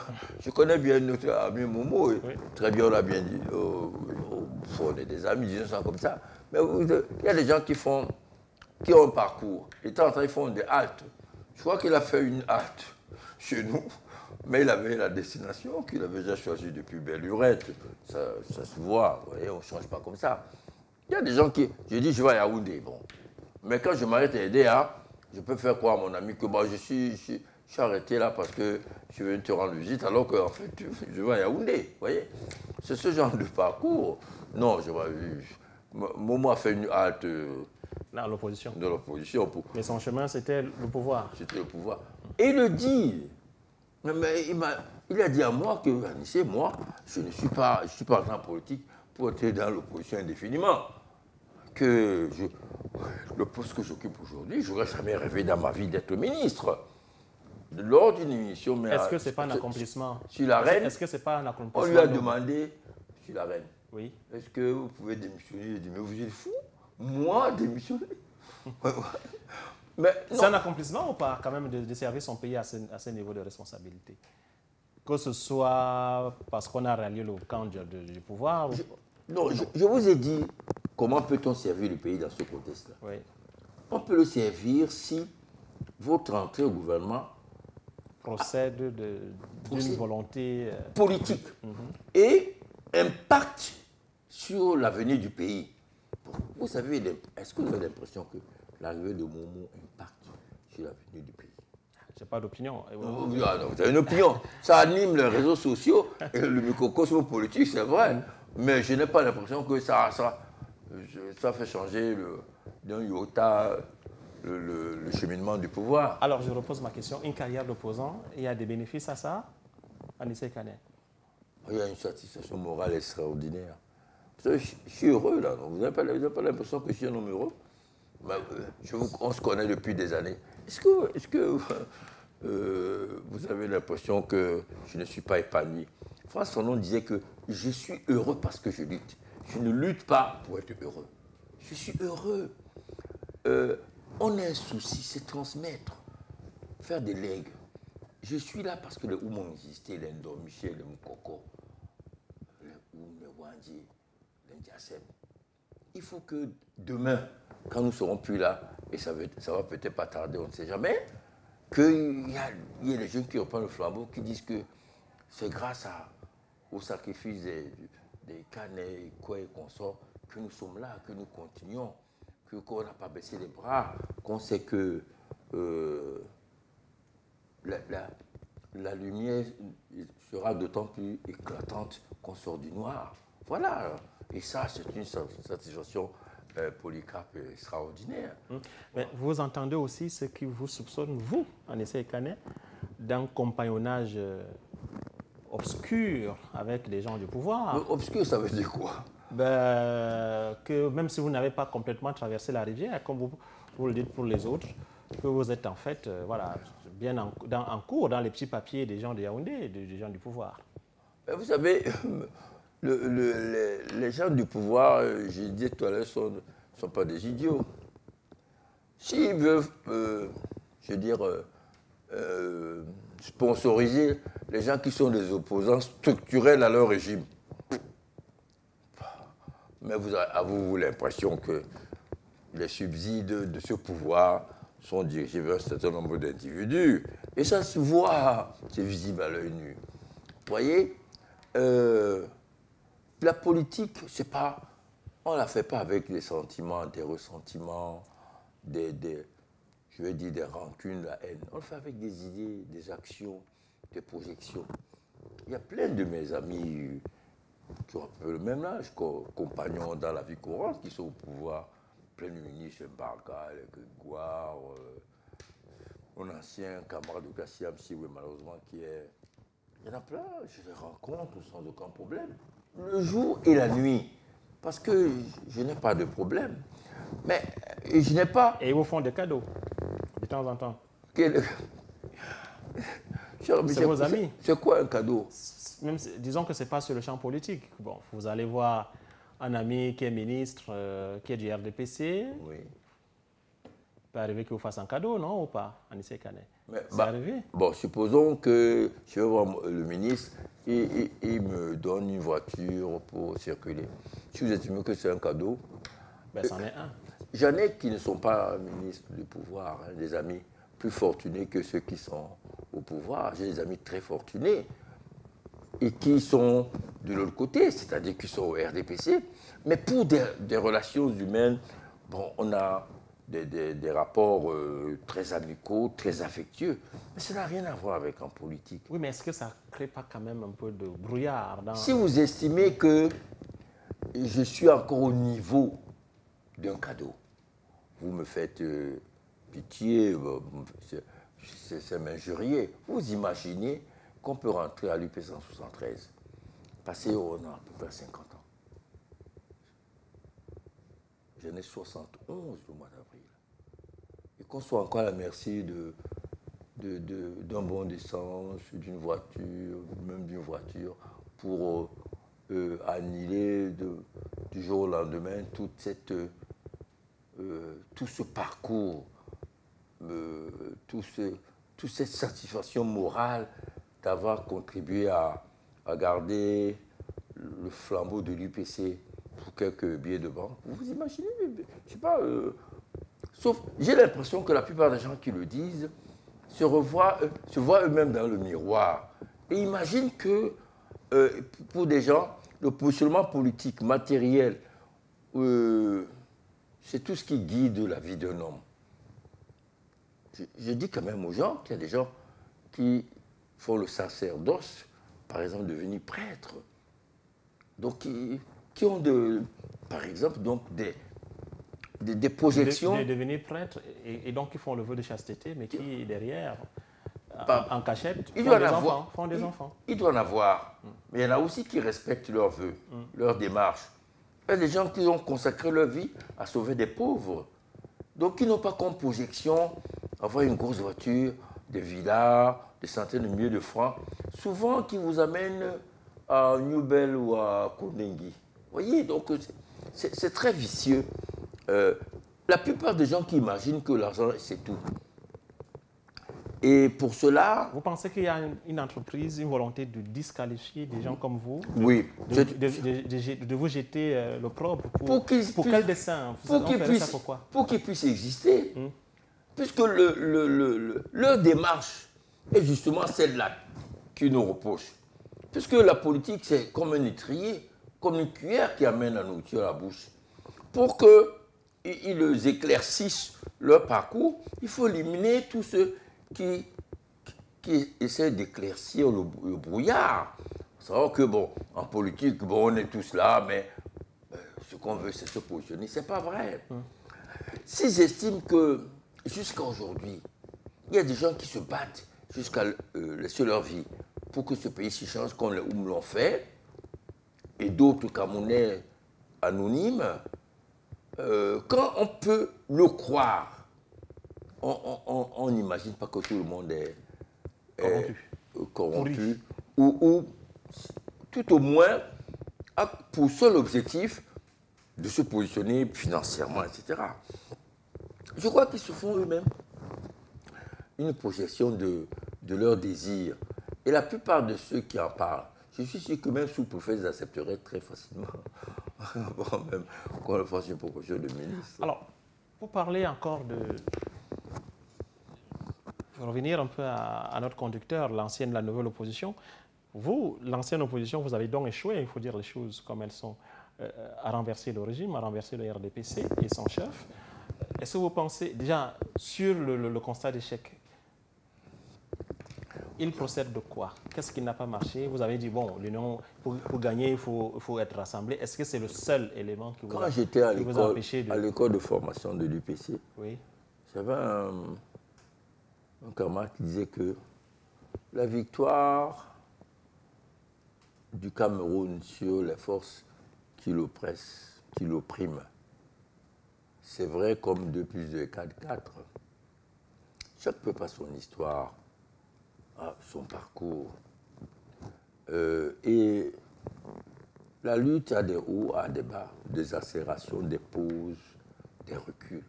je connais bien notre ami Momo. Oui. Très bien, on l'a bien dit. On est des amis, disons ça comme ça. Mais il y a des gens qui ont un parcours. Et de temps en temps, ils font des haltes. Je crois qu'il a fait une halte chez nous, mais il avait la destination qu'il avait déjà choisie depuis belle lurette. Ça se voit, vous voyez, on ne change pas comme ça. Il y a des gens qui... Je dis, je vais à Yaoundé, bon. Mais quand je m'arrête à EDA, je peux faire croire à mon ami que je suis arrêté là parce que je viens te rendre visite, alors qu'en fait, je vais à Yaoundé, vous voyez. C'est ce genre de parcours. Non, Momo a fait une halte... Dans l'opposition. De l'opposition. Mais son chemin, c'était le pouvoir. C'était le pouvoir. Et il le dit. Mais il a dit à moi que, moi, je ne suis pas en politique pour être dans l'opposition indéfiniment. Que le poste que j'occupe aujourd'hui, je n'aurais jamais rêvé dans ma vie d'être ministre. Lors d'une émission... Est-ce que ce n'est pas un accomplissement? Sur la reine, est-ce que c'est pas un accomplissement? On lui a demandé, sur la reine, oui. Est-ce que vous pouvez démissionner? Il a dit, mais vous êtes fou? Moi, démissionner? C'est un accomplissement ou pas, quand même, de servir son pays à ce niveau de responsabilité? Que ce soit parce qu'on a rallié le camp du pouvoir je vous ai dit, comment peut-on servir le pays dans ce contexte-là? Oui. On peut le servir si votre entrée au gouvernement procède d'une volonté politique et impacte sur l'avenir du pays. Vous savez, est-ce que vous avez l'impression que l'arrivée de Momo impacte sur l'avenir du pays? Je n'ai pas d'opinion. Vous avez une opinion. Ça anime les réseaux sociaux et le microcosme politique, c'est vrai. Mais je n'ai pas l'impression que ça fait changer d'un iota le cheminement du pouvoir. Alors, je repose ma question. Une carrière d'opposant, il y a des bénéfices à ça, Anissé Kane? Il y a une satisfaction morale extraordinaire. Je suis heureux, là. Vous n'avez pas l'impression que je suis un homme heureux? On se connaît depuis des années. Est-ce que vous avez l'impression que je ne suis pas épanoui? François Fanon disait que je suis heureux parce que je lutte. Je ne lutte pas pour être heureux. Je suis heureux. On a un souci, c'est transmettre, faire des legs. Je suis là parce que les Oumont existaient, les Ndo Michel, les Moukoko, les Oum, les Wandji, les Ndiassem. Il faut que demain, quand nous ne serons plus là, et ça va peut-être pas tarder, on ne sait jamais, qu'il y ait des jeunes qui reprennent le flambeau, qui disent que c'est grâce au sacrifice des Canets, quoi et consorts, que nous sommes là, que nous continuons, qu'on n'a pas baissé les bras, qu'on sait que la lumière sera d'autant plus éclatante qu'on sort du noir. Voilà. Et ça, c'est une satisfaction Polycarpe extraordinaire. Mais vous entendez aussi ce qui vous soupçonne, vous, Anissé Kane, d'un compagnonnage obscur avec des gens du pouvoir. Mais obscur, ça veut dire quoi? Que même si vous n'avez pas complètement traversé la rivière, comme vous le dites pour les autres, que vous êtes en fait voilà, bien en cours dans les petits papiers des gens de Yaoundé, des gens du pouvoir. Vous savez, les gens du pouvoir, je disais tout à l'heure, ne sont pas des idiots. S'ils veulent, je veux dire, sponsoriser les gens qui sont des opposants structurels à leur régime, mais avez-vous l'impression que les subsides de ce pouvoir sont dirigés vers un certain nombre d'individus? Et ça se voit, c'est visible à l'œil nu. Vous voyez, la politique, c'est pas, on ne la fait pas avec des sentiments, des ressentiments, je vais dire des rancunes, la haine. On le fait avec des idées, des actions, des projections. Il y a plein de mes amis qui ont un peu le même âge, compagnons dans la vie courante, qui sont au pouvoir. Plein de ministres, Mbarka, Grégoire, mon ancien camarade de Gassiam, malheureusement, qui est... Il y en a plein, je les rencontre sans aucun problème. Le jour et la nuit. Parce que je n'ai pas de problème. Mais je n'ai pas... Et ils vous font des cadeaux, de temps en temps. C'est vos amis. C'est quoi un cadeau? Même, disons que ce n'est pas sur le champ politique. Bon, vous allez voir un ami qui est ministre, qui est du RDPC. Oui. Il peut arriver qu'il vous fasse un cadeau, non, ou pas, Anissé Kane? C'est arrivé. Bon, supposons que je vais voir le ministre et il me donne une voiture pour circuler. Si vous estimez que c'est un cadeau... C'en est un. J'en ai qui ne sont pas ministres du pouvoir, hein, des amis plus fortunés que ceux qui sont au pouvoir. J'ai des amis très fortunés et qui sont de l'autre côté, c'est-à-dire qui sont au RDPC. Mais pour des relations humaines, bon, on a des rapports très amicaux, très affectueux. Mais ça n'a rien à voir avec en politique. Oui, mais est-ce que ça ne crée pas quand même un peu de brouillard dans... Si vous estimez que je suis encore au niveau d'un cadeau, vous me faites pitié, c'est m'injurier. Vous imaginez qu'on peut rentrer à l'UP 173, passer on a à peu près 50 ans. J'en ai 71 le mois d'avril. Et qu'on soit encore à la merci d'un bon d'essence, d'une voiture, même d'une voiture, pour annihiler du jour au lendemain tout ce parcours, toute cette satisfaction morale d'avoir contribué à garder le flambeau de l'UPC pour quelques billets de banque. Vous imaginez, je sais pas, sauf, j'ai l'impression que la plupart des gens qui le disent se voient eux-mêmes dans le miroir et imaginent que pour des gens, le positionnement politique, matériel, c'est tout ce qui guide la vie d'un homme. Je dis quand même aux gens qu'il y a des gens qui font le sacerdoce, par exemple, devenir prêtre. Donc, qui ont, par exemple, donc des projections. De devenir prêtre, et donc qui font le vœu de chasteté, mais qui, derrière, en cachette, font des enfants. Il doit en avoir. Mais il y en a aussi qui respectent leurs vœux, leur démarche. Il y a des gens qui ont consacré leur vie à sauver des pauvres. Donc, qui n'ont pas comme projection avoir une grosse voiture, des villas, des centaines de milliers de francs, souvent qui vous amènent à New Bell ou à Kondengui. Vous voyez, donc c'est très vicieux. La plupart des gens qui imaginent que l'argent, c'est tout. Et pour cela... Vous pensez qu'il y a une entreprise, une volonté de disqualifier des gens comme vous? Oui. De vous jeter l'opprobre pour quel dessein? Pour qu'ils puissent exister. Puisque leur démarche est justement celle-là qui nous reproche. Puisque la politique, c'est comme un étrier, comme une cuillère qui amène la nourriture à la bouche. Pour qu'ils éclaircissent leur parcours, il faut éliminer tous ceux qui qui essaie d'éclaircir le brouillard. Savoir que, bon, en politique, bon, on est tous là, mais ce qu'on veut, c'est se positionner. Ce n'est pas vrai. Si j'estime que, jusqu'à aujourd'hui, il y a des gens qui se battent jusqu'à laisser leur vie pour que ce pays s'y change comme les Oum l'ont fait, et d'autres Camerounais anonymes, quand on peut le croire, on n'imagine pas que tout le monde est corrompu ou tout au moins a pour seul objectif de se positionner financièrement, etc. Je crois qu'ils se font eux-mêmes une projection de leurs désirs. Et la plupart de ceux qui en parlent, je suis sûr que même sous-préfet, ils accepteraient très facilement, avant même qu'on fasse une proposition de ministre. Alors, pour parler encore pour revenir un peu à notre conducteur, l'ancienne, la nouvelle opposition, vous, l'ancienne opposition, vous avez donc échoué, il faut dire les choses comme elles sont, à renverser le régime, à renverser le RDPC et son chef. Est-ce que vous pensez, déjà, sur le constat d'échec, il procède de quoi? Qu'est-ce qui n'a pas marché? Vous avez dit, bon, l'Union, pour gagner, il faut être rassemblé. Est-ce que c'est le seul élément qui vous a, Quand j'étais à l'école de formation de l'UPC, oui, j'avais un camarade qui disait que la victoire du Cameroun sur les forces qui l'oppressent, qui l'oppriment, c'est vrai comme 2 plus 2 égale 4. Chaque peuple a son histoire, a son parcours. Et la lutte a des hauts, a des bas, des accélérations, des pauses, des reculs.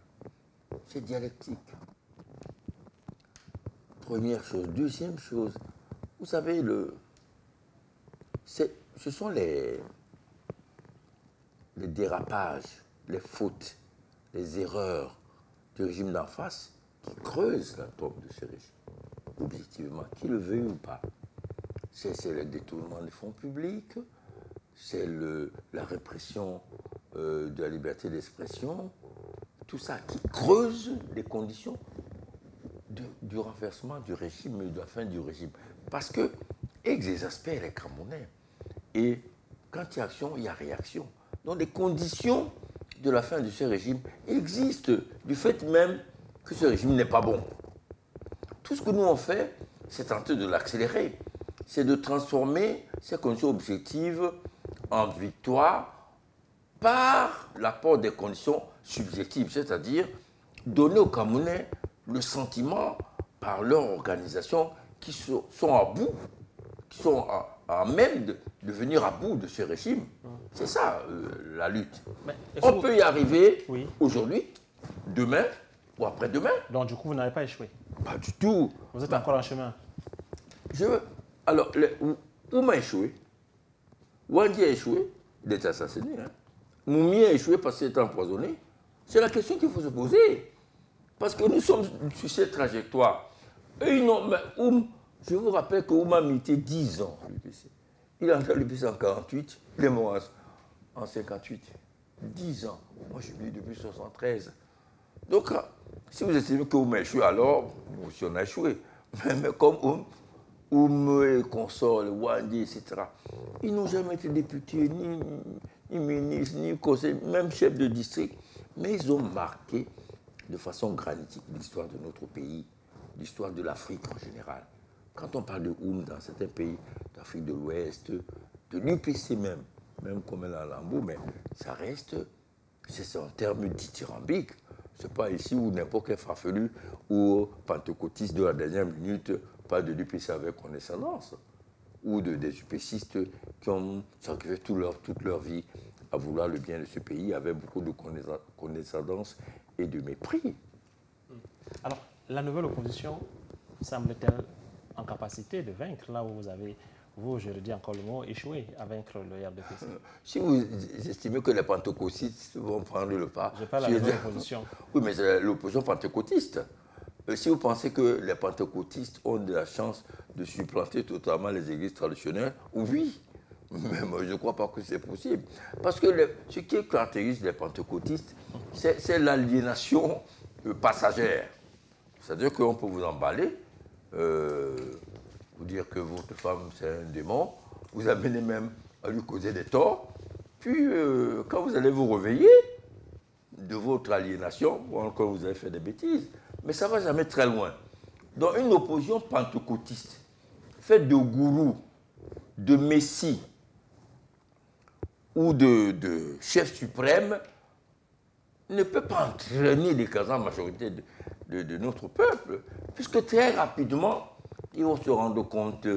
C'est dialectique. Première chose. Deuxième chose, vous savez, ce sont les dérapages, les fautes, les erreurs du régime d'en face qui creusent la tombe de ce régime. Objectivement, qu'il le veuille ou pas. C'est le détournement des fonds publics, c'est la répression de la liberté d'expression, tout ça qui creuse les conditions du renversement du régime et de la fin du régime. Parce que exaspère les Camerounais. Et quand il y a action, il y a réaction. Donc les conditions de la fin de ce régime existent du fait même que ce régime n'est pas bon. Tout ce que nous on fait, c'est tenter de l'accélérer. C'est de transformer ces conditions objectives en victoire par l'apport des conditions subjectives, c'est-à-dire donner aux Camerounais le sentiment par leur organisation qui sont à bout, qui sont à même de venir à bout de ce régime. C'est ça la lutte. On peut y arriver aujourd'hui, demain ou après-demain. Donc du coup, vous n'avez pas échoué? Pas du tout. Vous êtes encore en chemin? Alors, Oum a échoué. Wandi a échoué, il est assassiné. Hein. Moumi a échoué parce qu'il est empoisonné. C'est la question qu'il faut se poser. Parce que nous sommes sur cette trajectoire. Et je vous rappelle que Oum a milité 10 ans à l'UPC. Il est entré à l'UPC en 48, il est mort en 58. 10 ans. Moi, je milite depuis 73. Donc, si vous estimez que Oum a échoué, alors, nous aussi on a échoué. Mais comme Oum et consorts, le Wandi, etc., ils n'ont jamais été députés, ni ministres, ni conseillers, même chefs de district. Mais ils ont marqué de façon granitique l'histoire de notre pays, l'histoire de l'Afrique en général. Quand on parle de Oum dans certains pays d'Afrique de l'Ouest, de l'UPC même comme elle a Lambeau, mais ça reste, c'est en termes dithyrambiques. Ce n'est pas ici où n'importe quel farfelu ou pentecôtiste de la dernière minute parle de l'UPC avec condescendance, ou des UPCistes qui ont sacrifié toute leur vie à vouloir le bien de ce pays avec beaucoup de condescendance et de mépris. Alors, la nouvelle opposition semble-t-elle en capacité de vaincre là où vous avez, je le dis encore le mot, échoué à vaincre le RDPC? Si vous estimez que les pentecôtistes vont prendre le pas... Je parle de la nouvelle opposition. Oui, mais c'est l'opposition pentecôtiste. Si vous pensez que les pentecôtistes ont de la chance de supplanter totalement les églises traditionnelles, oui. Mais moi, je ne crois pas que c'est possible. Parce que ce qui caractérise les pentecôtistes, c'est l'aliénation passagère. C'est-à-dire qu'on peut vous emballer, vous dire que votre femme c'est un démon, vous amenez même à lui causer des torts, puis quand vous allez vous réveiller de votre aliénation, ou quand vous avez fait des bêtises, mais ça ne va jamais très loin. Dans une opposition pentecôtiste, faite de gourous, de messies ou de chefs suprêmes, ne peut pas entraîner l'écrasante majorité de notre peuple, puisque très rapidement, ils vont se rendre compte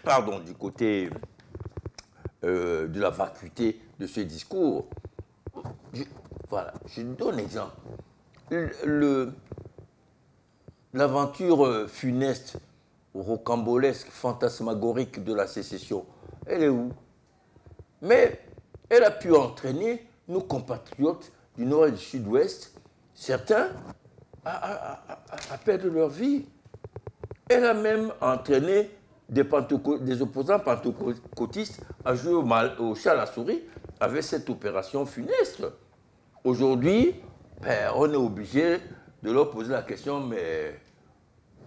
pardon, du côté de la vacuité de ce discours. Voilà, je donne un exemple. L'aventure funeste, rocambolesque, fantasmagorique de la sécession, elle est où? Mais elle a pu entraîner nos compatriotes du nord et du sud-ouest, certains, à perdre leur vie. Elle a même entraîné des opposants pentecôtistes à jouer au chat à la souris avec cette opération funeste. Aujourd'hui, ben, on est obligé de leur poser la question, mais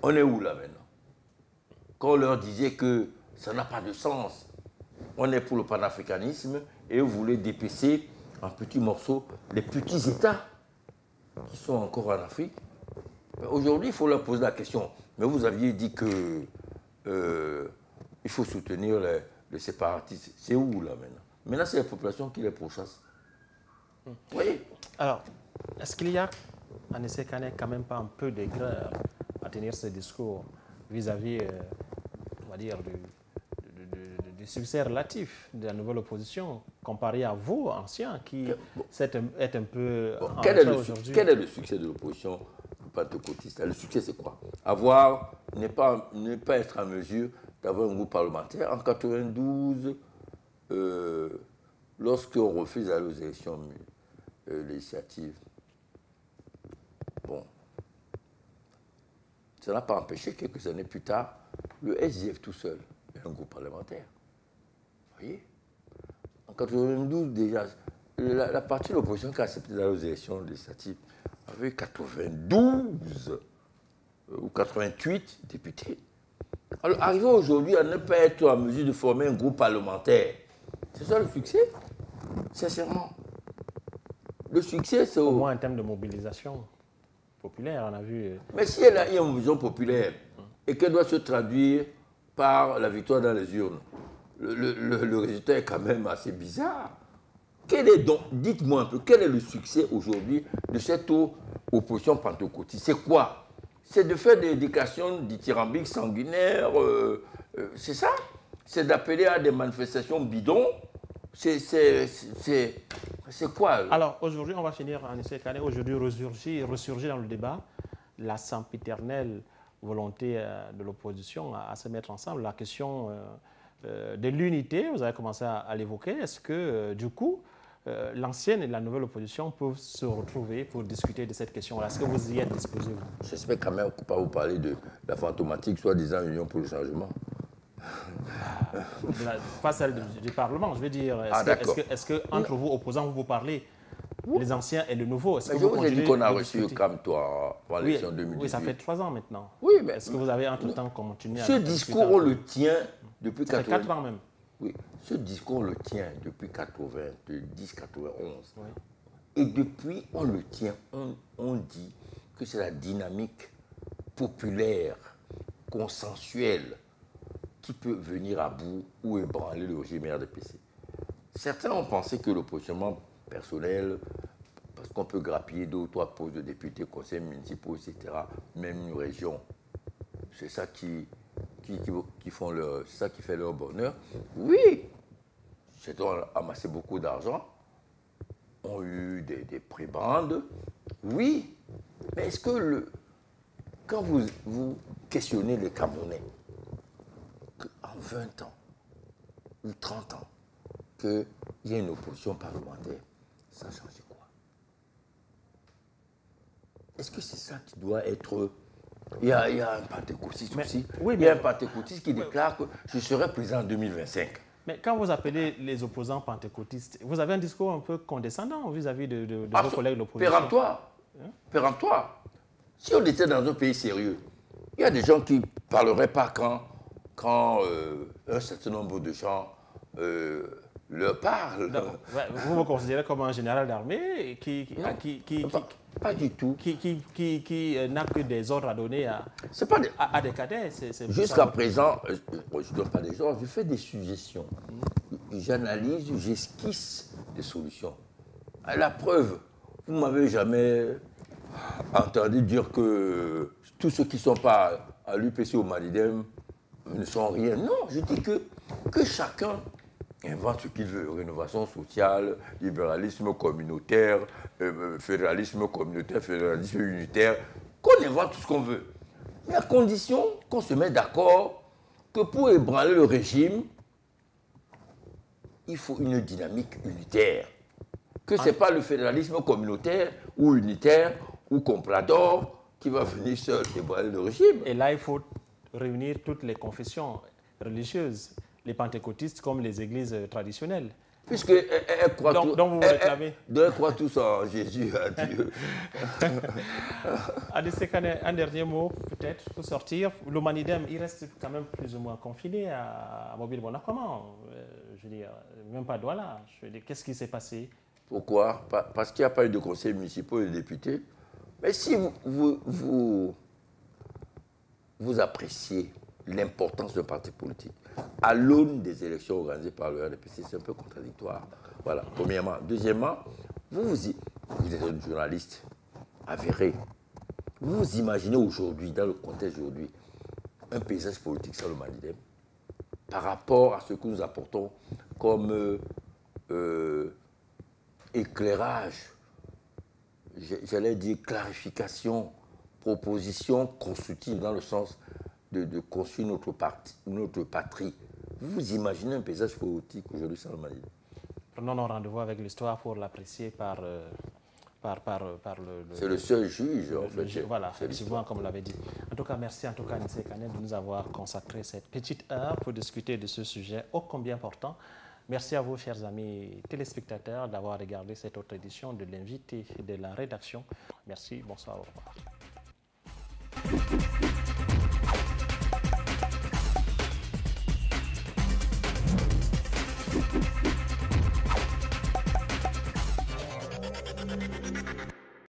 on est où là maintenant? Quand on leur disait que ça n'a pas de sens, on est pour le panafricanisme et vous voulez dépecer en petits morceaux les petits États qui sont encore en Afrique. Aujourd'hui, il faut leur poser la question. Mais vous aviez dit que il faut soutenir les séparatistes. C'est où là maintenant? Maintenant, c'est la population qui les pourchasse. Oui. Alors, est-ce qu'il y a, Anissé Kane, quand même pas un peu d'aigreur à tenir ce discours vis-à-vis, on va dire, du succès relatif de la nouvelle opposition, comparé à vous, anciens, qui êtes un peu en retrait aujourd'hui? Quel est le succès de l'opposition pentecôtiste? Le succès, c'est quoi? Ne pas être en mesure d'avoir un groupe parlementaire. En 92, lorsqu'on refuse d'aller aux élections législatives, bon, ça n'a pas empêché, quelques années plus tard, le SDF tout seul est un groupe parlementaire. Vous voyez? En 92, déjà, la partie de l'opposition qui a accepté d'aller aux élections législatives avait 92 ou 88 députés. Alors, arriver aujourd'hui à ne pas être en mesure de former un groupe parlementaire, c'est ça le succès? Sincèrement. Le succès, c'est au moins en termes de mobilisation populaire, on a vu. Mais si elle a une mobilisation populaire et qu'elle doit se traduire par la victoire dans les urnes, le résultat est quand même assez bizarre. Dites-moi un peu, quel est le succès aujourd'hui de cette opposition pentecôtiste? C'est quoi? C'est de faire des déclarations dithyrambiques sanguinaires, c'est ça? C'est d'appeler à des manifestations bidons? C'est quoi? Alors aujourd'hui, on va finir en essai Kane. Aujourd'hui, ressurgit dans le débat la sempiternelle volonté de l'opposition à se mettre ensemble. La question de l'unité, vous avez commencé à l'évoquer. Est-ce que du coup, l'ancienne et la nouvelle opposition peuvent se retrouver pour discuter de cette question-là? Est-ce que vous y êtes disposé? J'espère quand même pas vous parler de la fantomatique, soi-disant Union pour le changement. Pas celle du Parlement, je veux dire. Est-ce que entre vous, opposants, vous parlez les anciens et le nouveau? Mais je vous ai dit qu'on a reçu comme toi pour l'élection 2018. Oui, ça fait 3 ans maintenant. Oui, mais est-ce que vous avez entre-temps continué à... Ce discours, on le tient depuis 80. Ça fait 4 ans même. Oui, ce discours, on le tient depuis 90, 91. Oui. Et depuis, on le tient. On dit que c'est la dynamique populaire, consensuelle, qui peut venir à bout ou ébranler le régime RDPC. Certains ont pensé que le positionnement personnel, parce qu'on peut grappiller 2 ou 3 postes de députés, conseils municipaux, etc., même une région, c'est ça qui fait leur bonheur. Oui, c'est ont amassé beaucoup d'argent, ont eu des prébendes, oui, mais est-ce que quand vous questionnez les Camerounais, qu'en 20 ans ou 30 ans, qu'il y ait une opposition parlementaire, ça a changé quoi? Est-ce que c'est ça qui doit être... Il y a un pentecôtiste aussi. Oui, il y a un pentecôtiste qui déclare que je serai président en 2025. Mais quand vous appelez les opposants pentecôtistes, vous avez un discours un peu condescendant vis-à-vis de vos collègues de l'opposition. Péremptoire. Péremptoire. Si on était dans un pays sérieux, Il y a des gens qui ne parleraient pas quand un certain nombre de gens leur parlent. Vous me considérez comme un général d'armée pas du tout. qui n'a que des ordres à donner à des cadets. Jusqu'à présent, je ne donne pas des ordres, je fais des suggestions. J'analyse, j'esquisse des solutions. La preuve, vous ne m'avez jamais entendu dire que tous ceux qui ne sont pas à l'UPC ou au Malidem ne sont rien. Non, je dis que chacun invente ce qu'il veut. Rénovation sociale, libéralisme communautaire, fédéralisme unitaire, qu'on invente tout ce qu'on veut. Mais à condition qu'on se mette d'accord que pour ébranler le régime, il faut une dynamique unitaire. Que ce n'est pas le fédéralisme communautaire ou unitaire ou comprador qui va venir seul ébranler le régime. Et là, il faut réunir toutes les confessions religieuses, les pentecôtistes comme les églises traditionnelles. Puisqu'elles croient croient tous en Jésus, à Dieu. Adessé Kane, un dernier mot peut-être pour sortir. Le Manidem, il reste quand même plus ou moins confiné à Mobile Bona. Comment je veux dire, même pas Douala. Je veux dire, qu'est-ce qui s'est passé? Pourquoi? Parce qu'il n'y a pas eu de conseil municipal et de députés. Mais si vous appréciez l'importance d'un parti politique à l'aune des élections organisées par le RDPC, c'est un peu contradictoire. Voilà, premièrement. Deuxièmement, vous êtes un journaliste avéré. Vous imaginez aujourd'hui, dans le contexte d'aujourd'hui, un paysage politique sans le Manidem par rapport à ce que nous apportons comme éclairage, j'allais dire clarification, proposition constructive dans le sens de construire notre patrie. Vous imaginez un paysage politique aujourd'hui sans le Mali? Prenons nos rendez-vous avec l'histoire pour l'apprécier par le... C'est le seul juge, en fait. Voilà, effectivement, comme on l'avait dit. En tout cas, merci en tout cas, Adessé Kane, de nous avoir consacré cette petite heure pour discuter de ce sujet ô combien important. Merci à vous, chers amis téléspectateurs, d'avoir regardé cette autre édition de l'invité de la rédaction. Merci, bonsoir, au revoir.